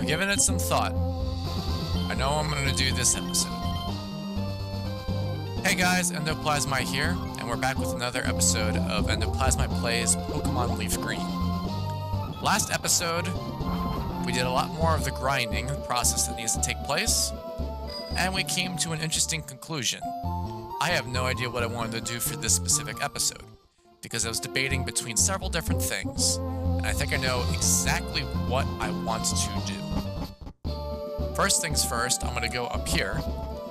given it some thought. I know I'm going to do this episode. Hey guys, EndoPlasmite here, and we're back with another episode of EndoPlasmite Plays Pokemon LeafGreen. Last episode, we did a lot more of the grinding process that needs to take place, and we came to an interesting conclusion. I have no idea what I wanted to do for this specific episode, because I was debating between several different things, and I think I know exactly what I want to do. First things first, I'm going to go up here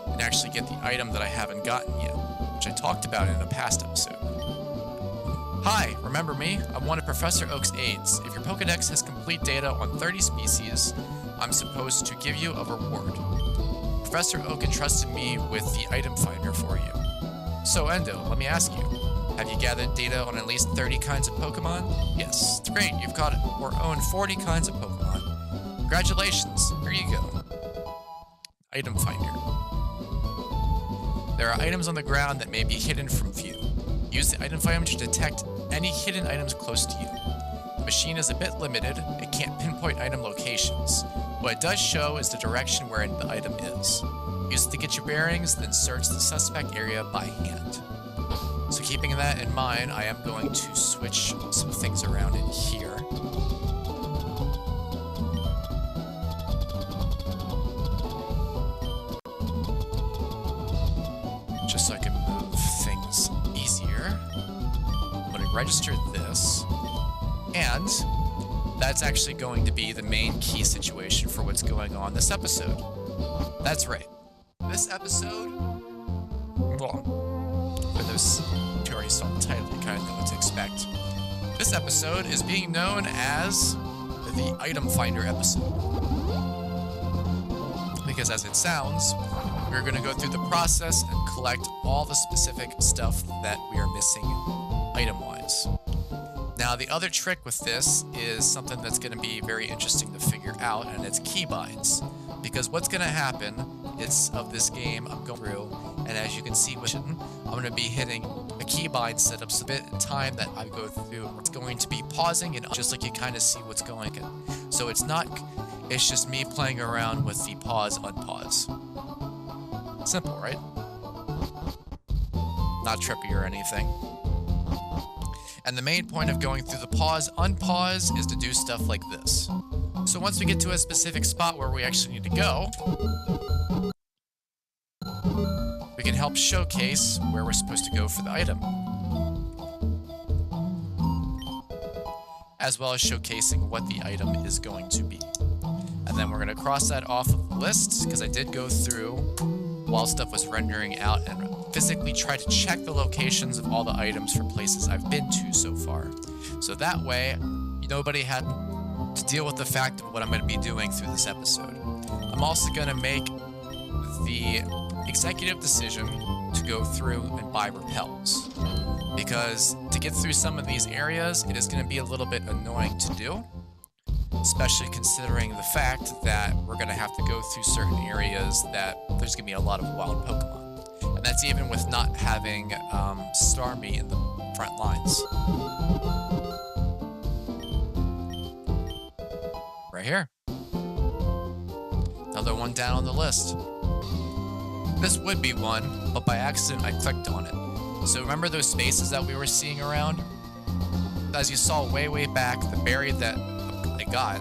and actually get the item that I haven't gotten yet, which I talked about in a past episode. Hi, remember me? I'm one of Professor Oak's aides. If your Pokedex has complete data on 30 species, I'm supposed to give you a reward. Professor Oak entrusted me with the Itemfinder for you. So Endo, let me ask you, have you gathered data on at least 30 kinds of Pokemon? Yes, great, you've got or own 40 kinds of Pokemon. Congratulations, here you go. Itemfinder. There are items on the ground that may be hidden from view. Use the Itemfinder to detect any hidden items close to you. The machine is a bit limited, it can't pinpoint item locations. What it does show is the direction where the item is. Use it to get your bearings, then search the suspect area by hand. So keeping that in mind, I am going to switch some things around in here. Just so I can move things easier. I'm going to register this. And that's actually going to be the main key situation for what's going on this episode. That's right. This episode, well, for those who already saw the title, you kind of know what to expect. This episode is being known as the Itemfinder episode. Because as it sounds, we're going to go through the process and collect all the specific stuff that we are missing item-wise. Now, the other trick with this is something that's going to be very interesting to figure out, and it's keybinds. Because what's going to happen is, of this game I'm going through, and as you can see, I'm going to be hitting a keybind setup so bit in time that I go through. It's going to be pausing, and just like you kind of see what's going on. So it's just me playing around with the pause, unpause. Simple, right? Not trippy or anything. And the main point of going through the pause, unpause is to do stuff like this. So once we get to a specific spot where we actually need to go, we can help showcase where we're supposed to go for the item. As well as showcasing what the item is going to be. And then we're going to cross that off of the list, because I did go through while stuff was rendering out and physically try to check the locations of all the items for places I've been to so far. So that way, nobody had to deal with the fact of what I'm going to be doing through this episode. I'm also going to make the executive decision to go through and buy repels. Because to get through some of these areas, it is going to be a little bit annoying to do. Especially considering the fact that we're going to have to go through certain areas that there's going to be a lot of wild Pokemon. And that's even with not having Starmie in the front lines. Right here. Another one down on the list. This would be one, but by accident I clicked on it. So remember those spaces that we were seeing around? As you saw way back, the berry that I got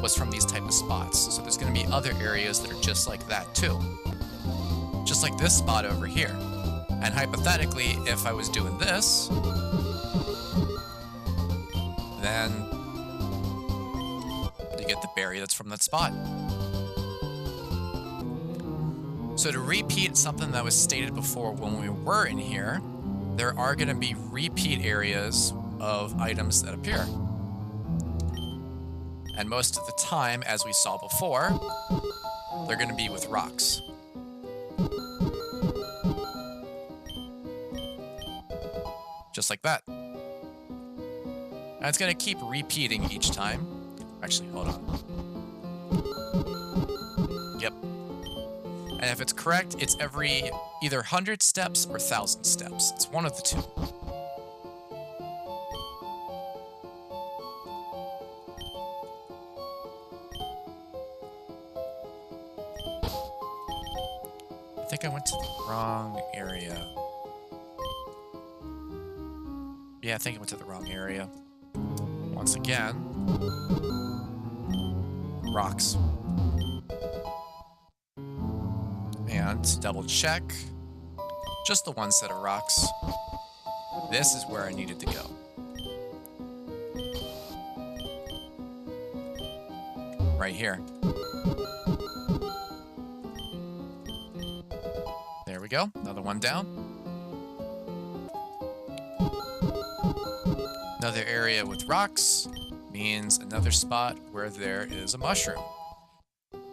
was from these type of spots. So there's going to be other areas that are just like that too. Just like this spot over here. And hypothetically, if I was doing this, then you get the berry that's from that spot. So to repeat something that was stated before when we were in here, there are going to be repeat areas of items that appear. And most of the time, as we saw before, they're going to be with rocks. Just like that. And it's going to keep repeating each time. Actually, hold on. Yep. And if it's correct, it's every either 100 steps or 1,000 steps. It's one of the two. think I went to the wrong area. Yeah, I think I went to the wrong area. Once again, rocks. And to double check, just the one set of rocks. This is where I needed to go. Right here. There we go. Another one down. Another area with rocks means another spot where there is a mushroom.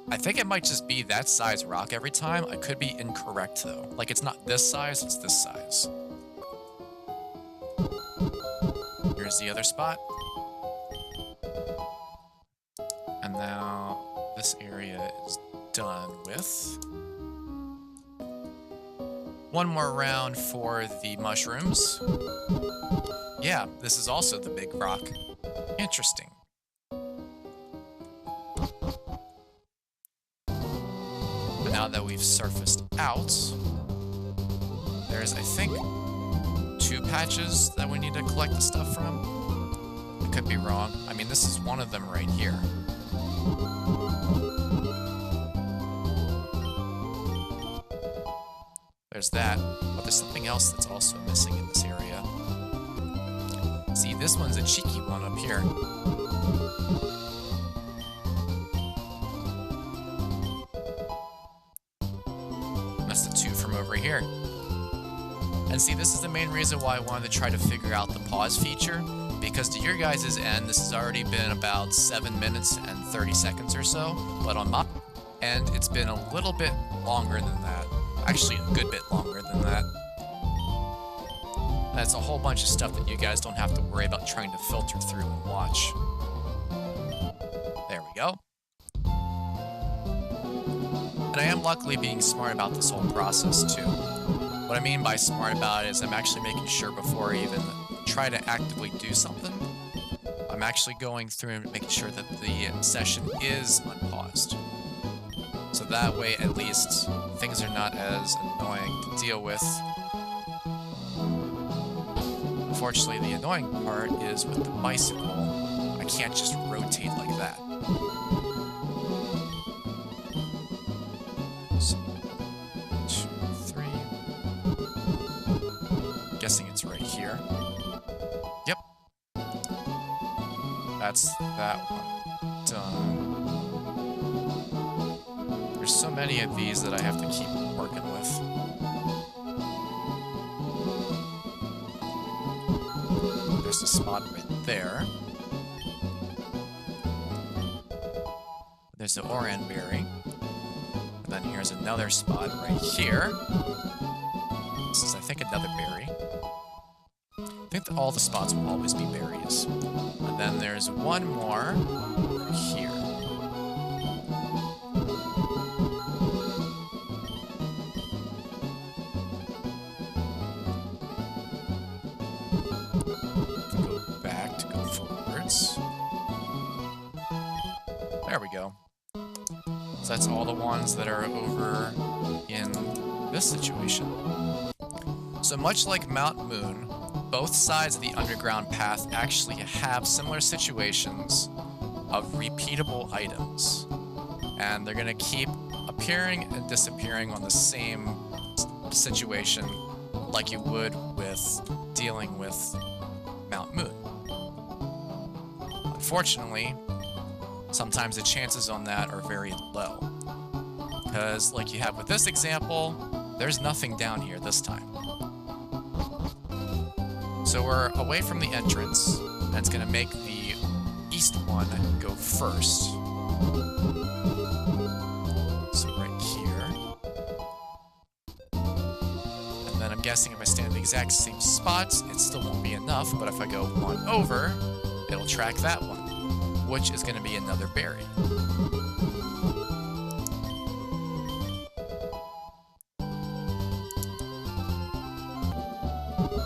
I think it might just be that size rock every time. I could be incorrect though. Like it's not this size, it's this size. Here's the other spot. And now this area is done with. One more round for the mushrooms. Yeah, this is also the big rock. Interesting. But now that we've surfaced out, there's, I think, 2 patches that we need to collect the stuff from. I could be wrong. I mean, this is one of them right here. There's that, but there's something else that's also missing in this area. See, this one's a cheeky one up here. That's the 2 from over here. And see, this is the main reason why I wanted to try to figure out the pause feature, because to your guys' end, this has already been about 7 minutes and 30 seconds or so, but on my end, it's been a little bit longer than that. Actually, a good bit longer than that. That's a whole bunch of stuff that you guys don't have to worry about trying to filter through and watch. There we go. And I am luckily being smart about this whole process too. What I mean by smart about it is I'm actually making sure before I even try to actively do something, I'm actually going through and making sure that the session is unpaused. So that way, at least, things are not as annoying to deal with. Unfortunately, the annoying part is with the bicycle, I can't just rotate like that. So, 2, 3. I'm guessing it's right here. Yep. That's that one done. There's so many of these that I have to keep working with. There's a spot right there. There's the Oran berry. And then here's another spot right here. This is, I think, another berry. I think that all the spots will always be berries. And then there's one more over here. There we go. So that's all the ones that are over in this situation. So much like Mount Moon, both sides of the underground path actually have similar situations of repeatable items. And they're going to keep appearing and disappearing on the same situation like you would with dealing with Mount Moon. Unfortunately, sometimes the chances on that are very low. Because, like you have with this example, there's nothing down here this time. So we're away from the entrance, and it's going to make the east one go first. So right here. And then I'm guessing if I stand in the exact same spots, it still won't be enough, but if I go one over, it'll track that one, which is going to be another berry.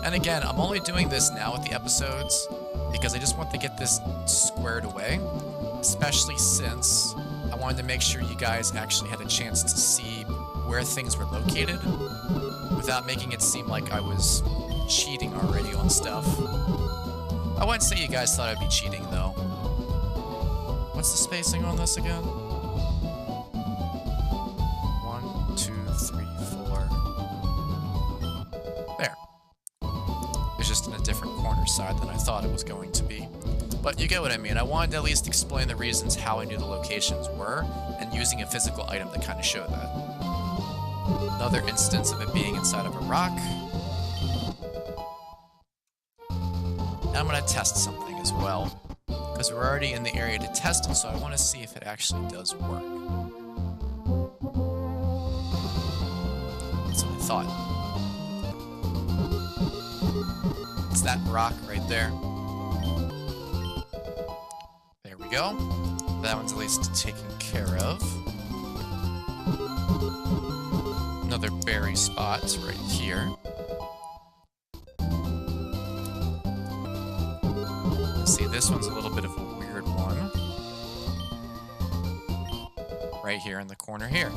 And again, I'm only doing this now with the episodes because I just want to get this squared away, especially since I wanted to make sure you guys actually had a chance to see where things were located without making it seem like I was cheating already on stuff. I wouldn't say you guys thought I'd be cheating, though. What's the spacing on this again? 1, 2, 3, 4. There. It's just in a different corner side than I thought it was going to be. But you get what I mean. I wanted to at least explain the reasons how I knew the locations were, and using a physical item to kind of show that. Another instance of it being inside of a rock. And I'm going to test something as well, because we're already in the area to test it, so I want to see if it actually does work. That's what I thought. It's that rock right there. There we go. That one's at least taken care of. Another berry spot right here. See, this one's a little bit of a weird one. Right here in the corner here.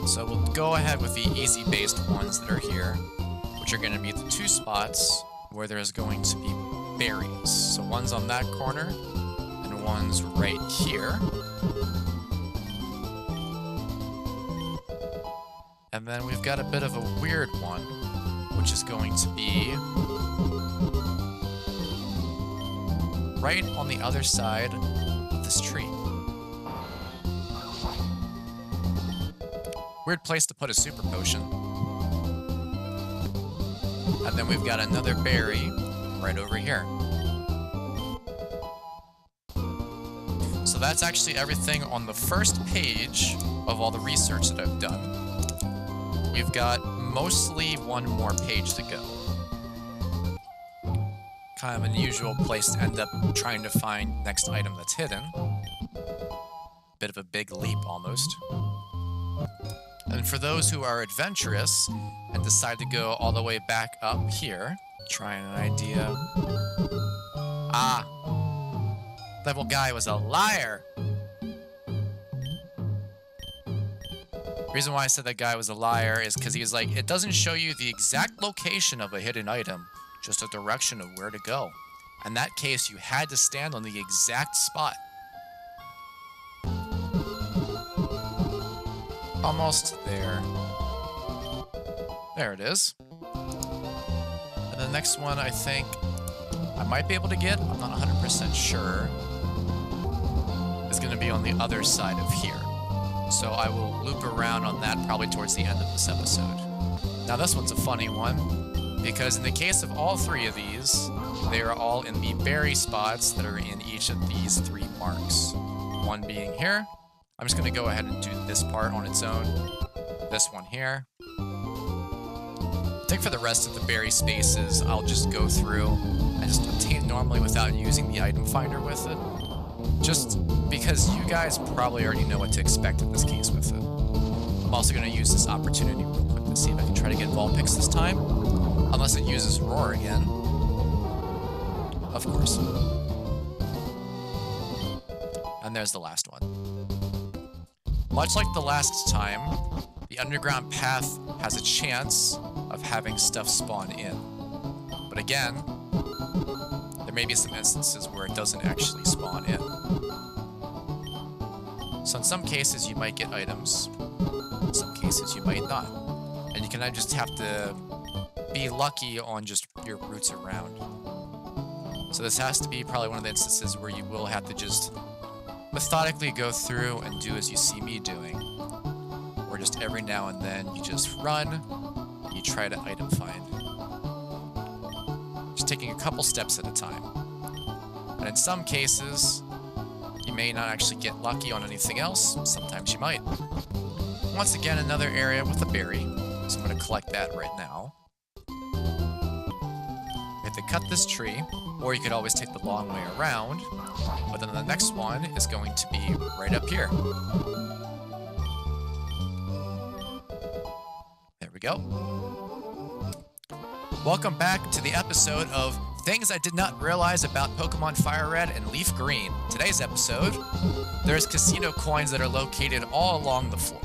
So we'll go ahead with the easy-based ones that are here, which are going to be the 2 spots where there's going to be berries. So one's on that corner, and one's right here. And then we've got a bit of a weird one, which is going to be right on the other side of this tree. Weird place to put a super potion. And then we've got another berry right over here. So that's actually everything on the first page of all the research that I've done. We've got mostly one more page to go. Kind of an unusual place to end up trying to find next item that's hidden. Bit of a big leap almost. And for those who are adventurous and decide to go all the way back up here, trying an idea. Ah! Level guy was a liar! The reason why I said that guy was a liar is because he was like, it doesn't show you the exact location of a hidden item, just a direction of where to go. In that case, you had to stand on the exact spot. Almost there. There it is. And the next one, I think I might be able to get, I'm not 100% sure, is going to be on the other side of here. So I will loop around on that probably towards the end of this episode. Now this one's a funny one, because in the case of all 3 of these, they are all in the berry spots that are in each of these 3 marks. One being here. I'm just going to go ahead and do this part on its own. This one here. I think for the rest of the berry spaces, I'll just go through and just obtain normally without using the Itemfinder with it. Just because you guys probably already know what to expect in this case with it. I'm also going to use this opportunity real quick to see if I can try to get Vulpix this time. Unless it uses Roar again. Of course. And there's the last one. Much like the last time, the underground path has a chance of having stuff spawn in. But again, there may be some instances where it doesn't actually spawn in. So in some cases you might get items, in some cases you might not. And you can just have to be lucky on just your routes around. So this has to be probably one of the instances where you will have to just methodically go through and do as you see me doing. Or just every now and then you just run, you try to item find. Just taking a couple steps at a time. And in some cases, you may not actually get lucky on anything else, sometimes you might. Once again, another area with a berry, so I'm going to collect that right now. You have to cut this tree, or you could always take the long way around, but then the next one is going to be right up here. There we go. Welcome back to the episode of Things I did not realize about Pokemon Fire Red and Leaf Green. Today's episode, there's casino coins that are located all along the floor.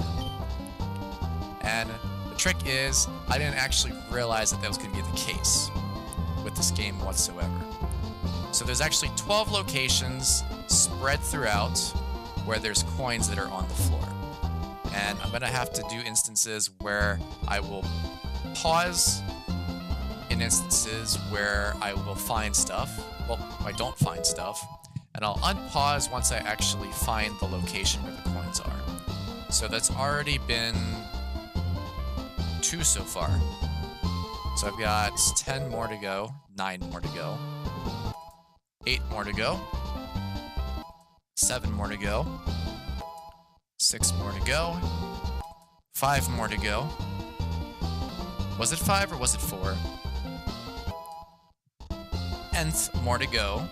And the trick is, I didn't actually realize that was going to be the case with this game whatsoever. So there's actually 12 locations spread throughout where there's coins that are on the floor. And I'm going to have to do instances where I will pause in instances where I will find stuff. Well, I don't find stuff. And I'll unpause once I actually find the location where the coins are. So that's already been 2 so far. So I've got 10 more to go, 9 more to go, 8 more to go, 7 more to go, 6 more to go, 5 more to go. Was it 5 or was it 4? Nth more to go.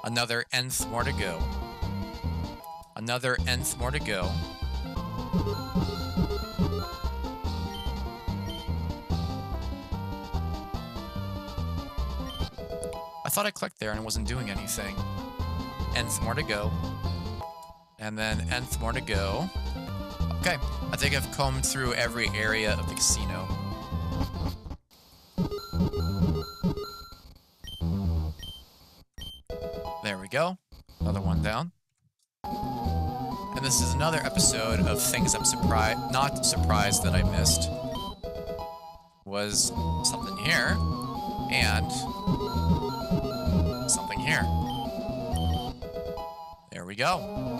Another nth more to go. Another nth more to go. I thought I clicked there and it wasn't doing anything. Nth more to go. And then nth more to go. Okay, I think I've combed through every area of the casino. There we go. Another one down. And this is another episode of things I'm not surprised that I missed. Was something here and something here. There we go.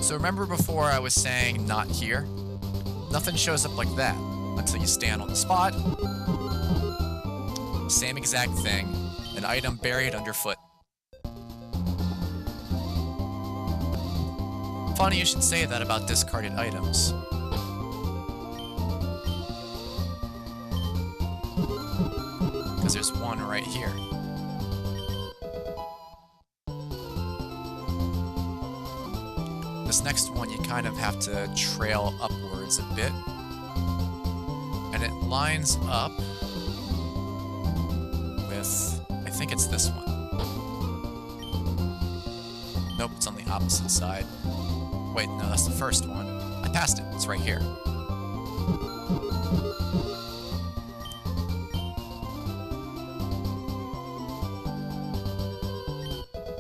So remember before I was saying not here? Nothing shows up like that until you stand on the spot. Same exact thing. An item buried underfoot. Funny you should say that about discarded items. Because there's one right here. This next one you kind of have to trail upwards a bit. And it lines up with, I think it's this one. Nope, it's on the opposite side. Wait, no, that's the first one. I passed it, it's right here.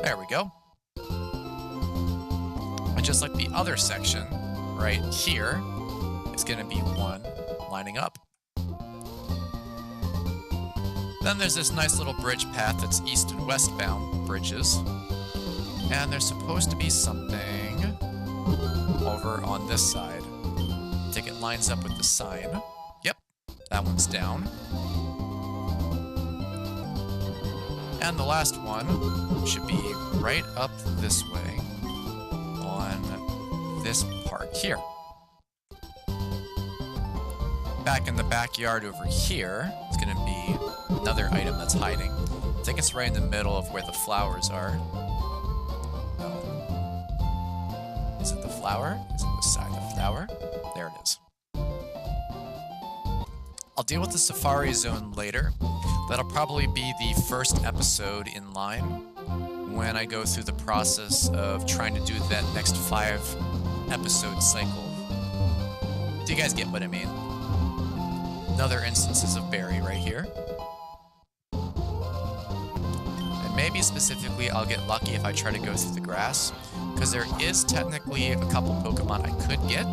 There we go. And just like the other section, right here, it's going to be one lining up. Then there's this nice little bridge path that's east and westbound bridges. And there's supposed to be something over on this side. I think it lines up with the sign. Yep, that one's down. And the last one should be right up this way on this part here. Back in the backyard over here, it's going to be another item that's hiding. I think it's right in the middle of where the flowers are. Is it the flower? Is it beside the flower? There it is. I'll deal with the Safari Zone later. That'll probably be the first episode in line when I go through the process of trying to do that next 5-episode cycle. Do you guys get what I mean? Another instances of berry right here. And maybe specifically I'll get lucky if I try to go through the grass, because there is technically a couple Pokemon I could get.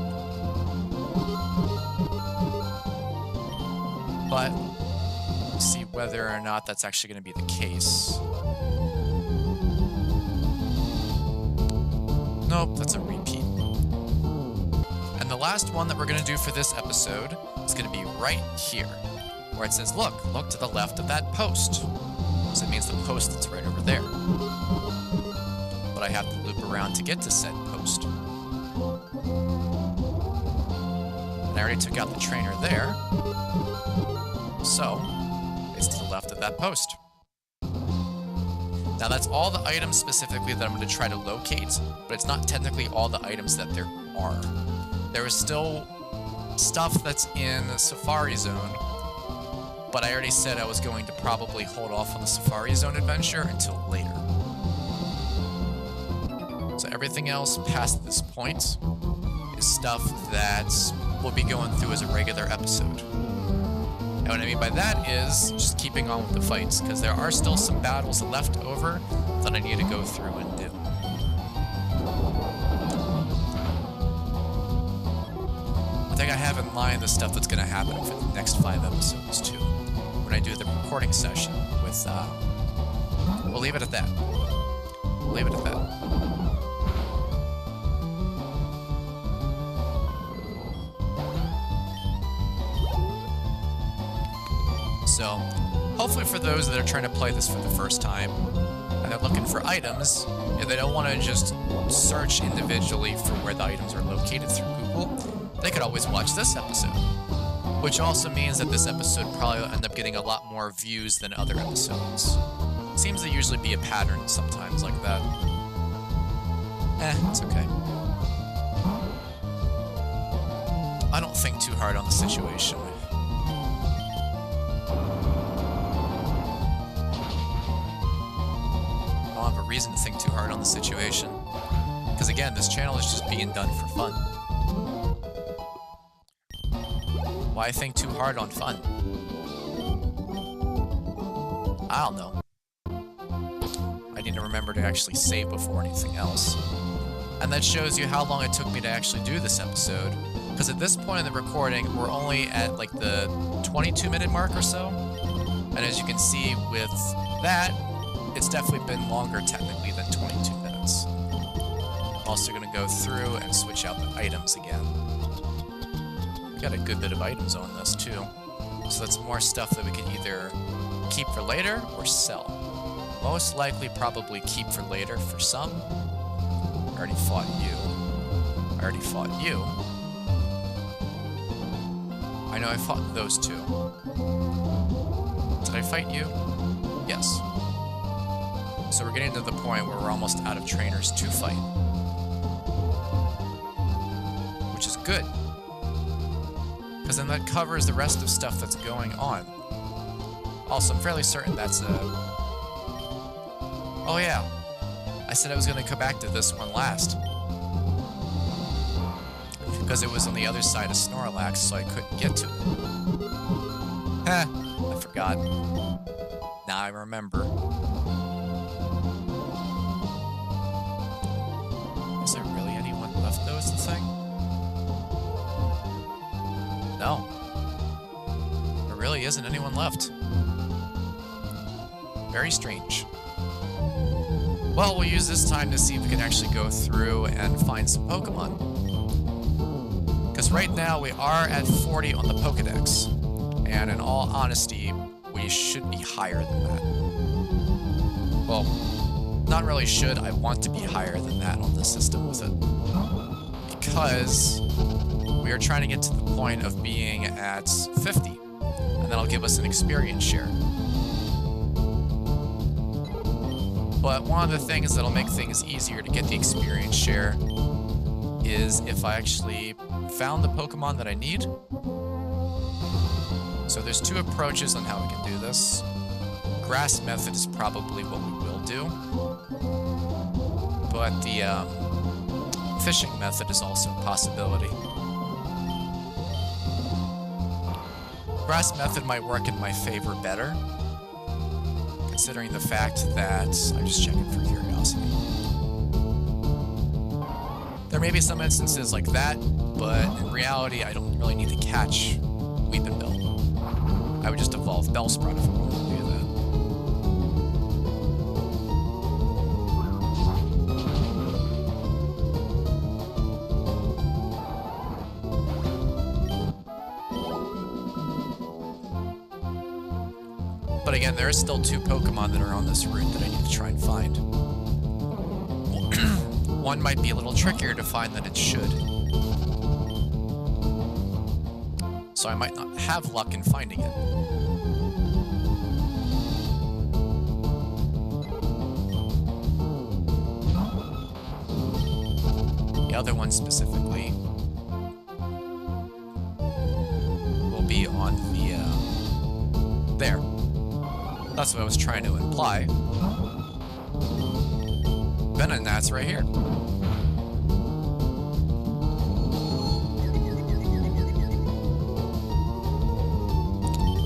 But we'll see whether or not that's actually going to be the case. Nope, that's a repeat. And the last one that we're going to do for this episode is going to be right here, where it says, look to the left of that post. So it means the post that's right over there. But I have to loop around to get to said post. And I already took out the trainer there. So, it's to the left of that post. Now that's all the items specifically that I'm going to try to locate, but it's not technically all the items that there are. There is still stuff that's in the Safari Zone but I already said I was going to probably hold off on the Safari Zone adventure until later. So everything else past this point is stuff that we'll be going through as a regular episode. And what I mean by that is just keeping on with the fights, because there are still some battles left over that I need to go through and do. I think I have in line the stuff that's going to happen for the next 5 episodes too, when I do the recording session with, we'll leave it at that. We'll leave it at that. So, hopefully for those that are trying to play this for the first time, and they're looking for items, and they don't want to just search individually for where the items are located through Google, they could always watch this episode. Which also means that this episode probably will end up getting a lot more views than other episodes. Seems to usually be a pattern sometimes like that. It's okay. I don't think too hard on the situation. I don't have a reason to think too hard on the situation. Because again, this channel is just being done for fun. Why think too hard on fun? I don't know. I need to remember to actually save before anything else. And that shows you how long it took me to actually do this episode. Because at this point in the recording, we're only at like the 22-minute mark or so. And as you can see with that, it's definitely been longer technically than 22 minutes. I'm also going to go through and switch out the items again. We got a good bit of items on this too. So that's more stuff that we can either keep for later or sell. Most likely probably keep for later for some. I already fought you. I already fought you. I know I fought those two. Did I fight you? Yes. So we're getting to the point where we're almost out of trainers to fight. Which is good. Because then that covers the rest of stuff that's going on. Also, I'm fairly certain that's a... Oh yeah. I said I was going to come back to this one last. Because it was on the other side of Snorlax, so I couldn't get to it. I forgot. Now I remember. Is there really anyone left, though, is the thing? No. There really isn't anyone left. Very strange. Well, we'll use this time to see if we can actually go through and find some Pokemon. Because right now we are at 40 on the Pokedex. And in all honesty, we should be higher than that. Well, not really should, I want to be higher than that on the system with it. Because we are trying to get to the point of being at 50. And that'll give us an experience share. But one of the things that'll make things easier to get the experience share is if I actually found the Pokemon that I need. So there's 2 approaches on how we can do this. Grass method is probably what we will do. But the fishing method is also a possibility. Grass method might work in my favor better, considering the fact that I'm just checking for curiosity. There may be some instances like that, but in reality, I don't really need to catch Weepinbell. I would just evolve Bellsprout if I wanted to do that. But again, there are still 2 Pokemon that are on this route that I need to try and find. One might be a little trickier to find than it should. So I might not have luck in finding it. The other one specifically will be on the that's what I was trying to imply. Venonat's right here.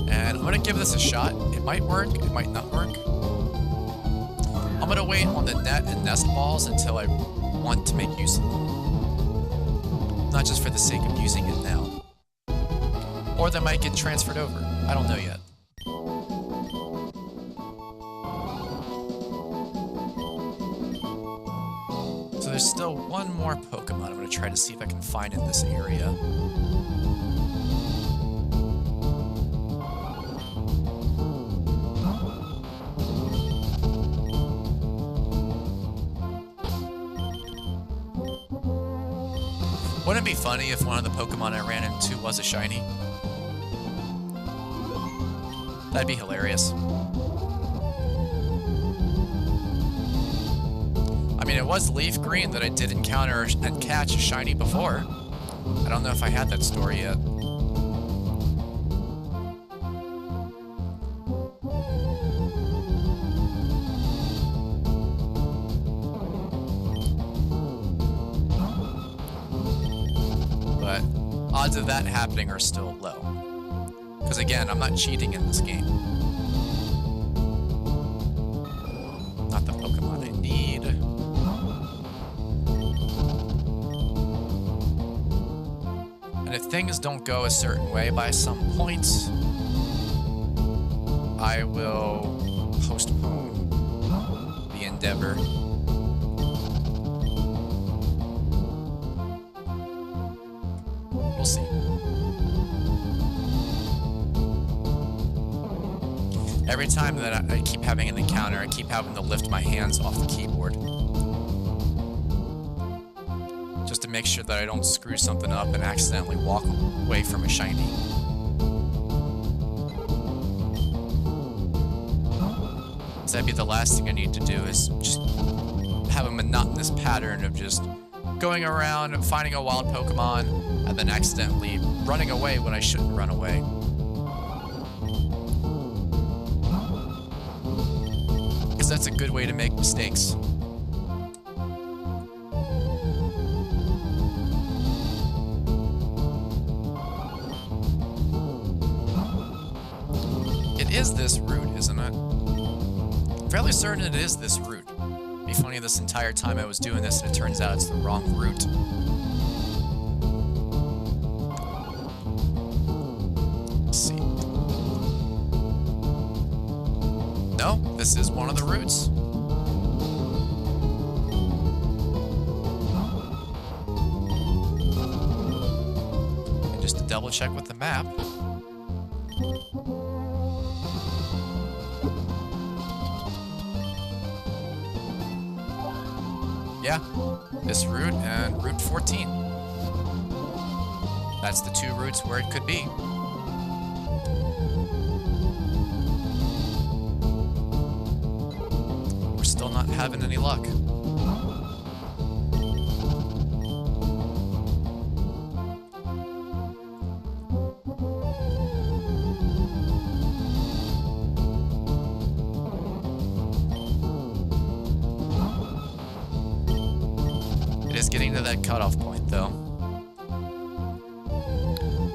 And I'm gonna give this a shot. It might work, it might not work. I'm gonna wait on the net and nest balls until I want to make use of them. Not just for the sake of using it now. Or they might get transferred over. I don't know yet. So there's still one more Pokemon I'm going to try to see if I can find in this area. Wouldn't it be funny if one of the Pokemon I ran into was a shiny? That'd be hilarious. I mean, it was LeafGreen that I did encounter and catch a shiny before. I don't know if I had that story yet. But odds of that happening are still low. Because again, I'm not cheating in this game. Not the Pokemon I need. And if things don't go a certain way by some point, I will postpone the endeavor. We'll see. Every time that I keep having an encounter, I keep having to lift my hands off the keyboard. Just to make sure that I don't screw something up and accidentally walk away from a shiny. So that'd be the last thing I need to do, is just have a monotonous pattern of just going around, finding a wild Pokemon, and then accidentally running away when I shouldn't run away. Because that's a good way to make mistakes. It is this route, isn't it? I'm fairly certain it is this route. It'd be funny this entire time I was doing this and it turns out it's the wrong route. Let's see. No, this is one of the routes. And just to double check with the map. Yeah, this route and Route 14. That's the two routes where it could be. We're still not having any luck. It is getting to that cutoff point, though.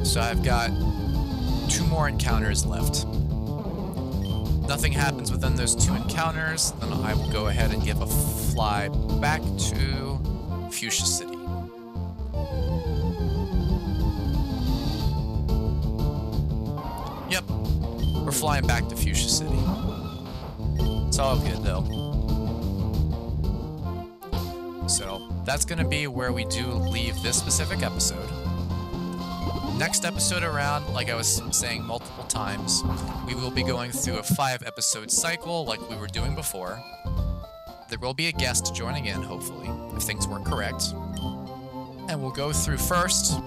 So I've got 2 more encounters left. Nothing happens within those 2 encounters, then I will go ahead and give a fly back to Fuchsia City. Yep, we're flying back to Fuchsia City. It's all good, though. So that's going to be where we do leave this specific episode. Next episode around, like I was saying multiple times, we will be going through a 5-episode cycle like we were doing before. There will be a guest joining in, hopefully, if things work correct. And we'll go through first,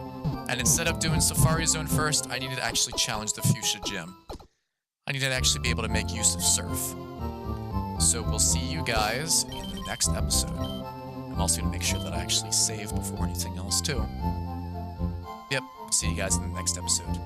and instead of doing Safari Zone first, I needed to actually challenge the Fuchsia Gym. I needed to actually be able to make use of Surf. So we'll see you guys in the next episode. I'm also going to make sure that I actually save before anything else, too. Yep, see you guys in the next episode.